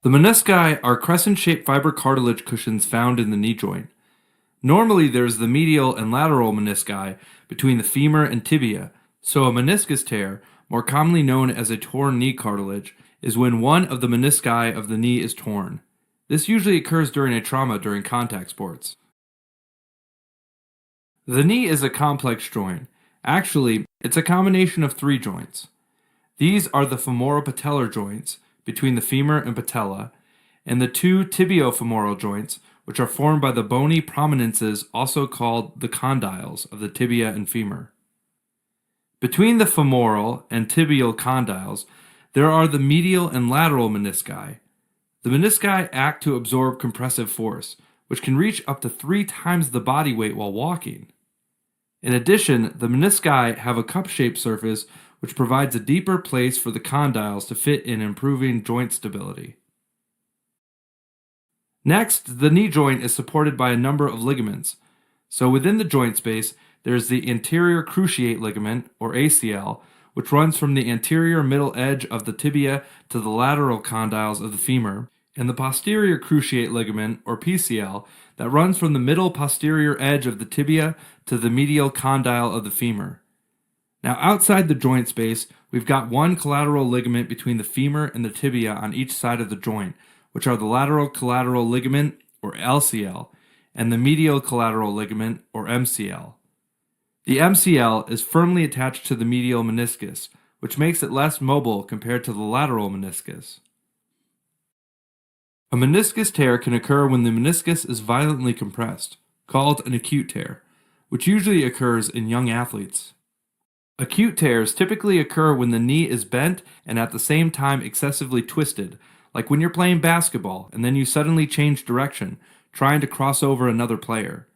The menisci are crescent-shaped fiber cartilage cushions found in the knee joint. Normally, there's the medial and lateral menisci between the femur and tibia, so a meniscus tear, more commonly known as a torn knee cartilage, is when one of the menisci of the knee is torn. This usually occurs during a trauma during contact sports. The knee is a complex joint. Actually, it's a combination of three joints. These are the femoropatellar joints, between the femur and patella, and the two tibiofemoral joints, which are formed by the bony prominences also called the condyles of the tibia and femur. Between the femoral and tibial condyles, there are the medial and lateral menisci. The menisci act to absorb compressive force, which can reach up to 3 times the body weight while walking. In addition, the menisci have a cup-shaped surface which provides a deeper place for the condyles to fit in, improving joint stability. Next, the knee joint is supported by a number of ligaments. So within the joint space, there is the anterior cruciate ligament, or ACL, which runs from the anterior middle edge of the tibia to the lateral condyles of the femur, and the posterior cruciate ligament, or PCL, that runs from the middle posterior edge of the tibia to the medial condyle of the femur. Now outside the joint space, we've got one collateral ligament between the femur and the tibia on each side of the joint, which are the lateral collateral ligament, or LCL, and the medial collateral ligament, or MCL. The MCL is firmly attached to the medial meniscus, which makes it less mobile compared to the lateral meniscus. A meniscus tear can occur when the meniscus is violently compressed, called an acute tear, which usually occurs in young athletes. Acute tears typically occur when the knee is bent and at the same time excessively twisted, like when you're playing basketball and then you suddenly change direction, trying to cross over another player.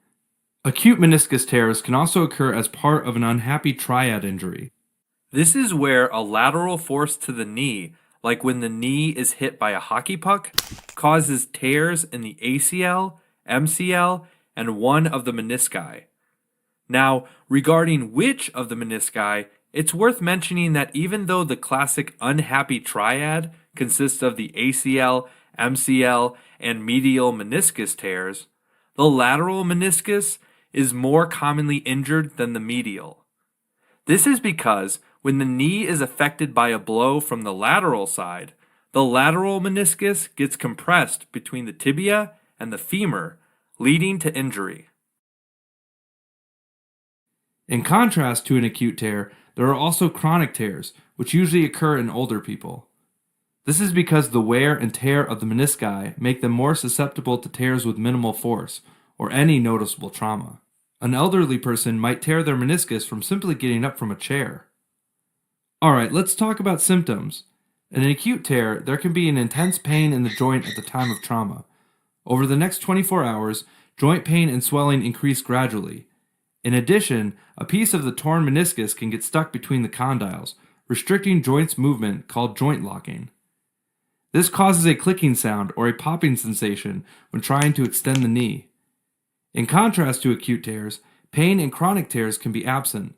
Acute meniscus tears can also occur as part of an unhappy triad injury. This is where a lateral force to the knee, like when the knee is hit by a hockey puck, causes tears in the ACL, MCL, and one of the menisci. Now, regarding which of the menisci, it's worth mentioning that even though the classic unhappy triad consists of the ACL, MCL, and medial meniscus tears, the lateral meniscus is more commonly injured than the medial. This is because when the knee is affected by a blow from the lateral side, the lateral meniscus gets compressed between the tibia and the femur, leading to injury. In contrast to an acute tear, there are also chronic tears, which usually occur in older people. This is because the wear and tear of the menisci make them more susceptible to tears with minimal force, or any noticeable trauma. An elderly person might tear their meniscus from simply getting up from a chair. Alright, let's talk about symptoms. In an acute tear, there can be an intense pain in the joint at the time of trauma. Over the next 24 hours, joint pain and swelling increase gradually. In addition, a piece of the torn meniscus can get stuck between the condyles, restricting joints movement called joint locking. This causes a clicking sound or a popping sensation when trying to extend the knee. In contrast to acute tears, pain in chronic tears can be absent.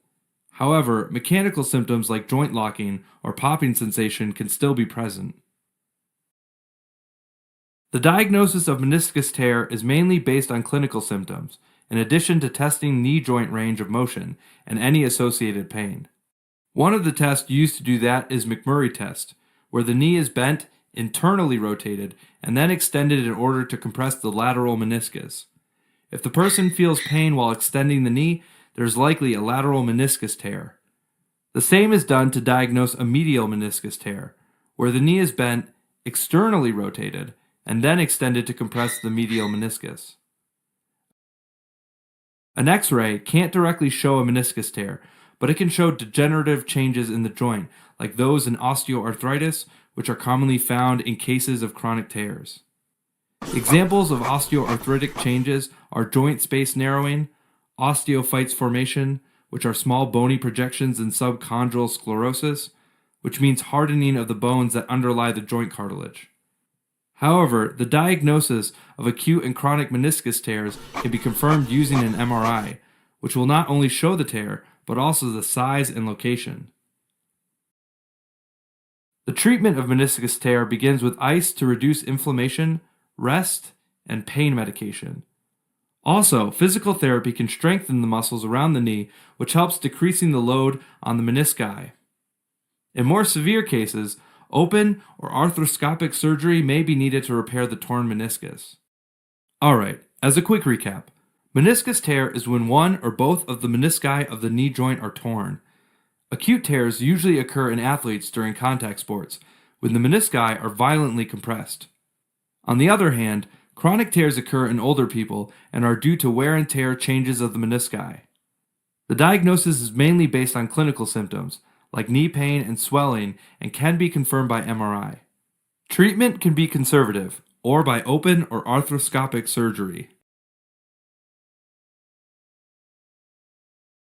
However, mechanical symptoms like joint locking or popping sensation can still be present. The diagnosis of meniscus tear is mainly based on clinical symptoms, in addition to testing knee joint range of motion and any associated pain. One of the tests used to do that is McMurray test, where the knee is bent, internally rotated, and then extended in order to compress the lateral meniscus. If the person feels pain while extending the knee, there's likely a lateral meniscus tear. The same is done to diagnose a medial meniscus tear, where the knee is bent, externally rotated, and then extended to compress the medial meniscus. An X-ray can't directly show a meniscus tear, but it can show degenerative changes in the joint, like those in osteoarthritis, which are commonly found in cases of chronic tears. Examples of osteoarthritic changes are joint space narrowing, osteophytes formation, which are small bony projections in subchondral sclerosis, which means hardening of the bones that underlie the joint cartilage. However, the diagnosis of acute and chronic meniscus tears can be confirmed using an MRI, which will not only show the tear, but also the size and location. The treatment of meniscus tear begins with ice to reduce inflammation, rest, and pain medication. Also, physical therapy can strengthen the muscles around the knee, which helps decreasing the load on the menisci. In more severe cases, open or arthroscopic surgery may be needed to repair the torn meniscus. Alright, as a quick recap, meniscus tear is when one or both of the menisci of the knee joint are torn. Acute tears usually occur in athletes during contact sports, when the menisci are violently compressed. On the other hand, chronic tears occur in older people and are due to wear and tear changes of the menisci. The diagnosis is mainly based on clinical symptoms, like knee pain and swelling, and can be confirmed by MRI. Treatment can be conservative, or by open or arthroscopic surgery.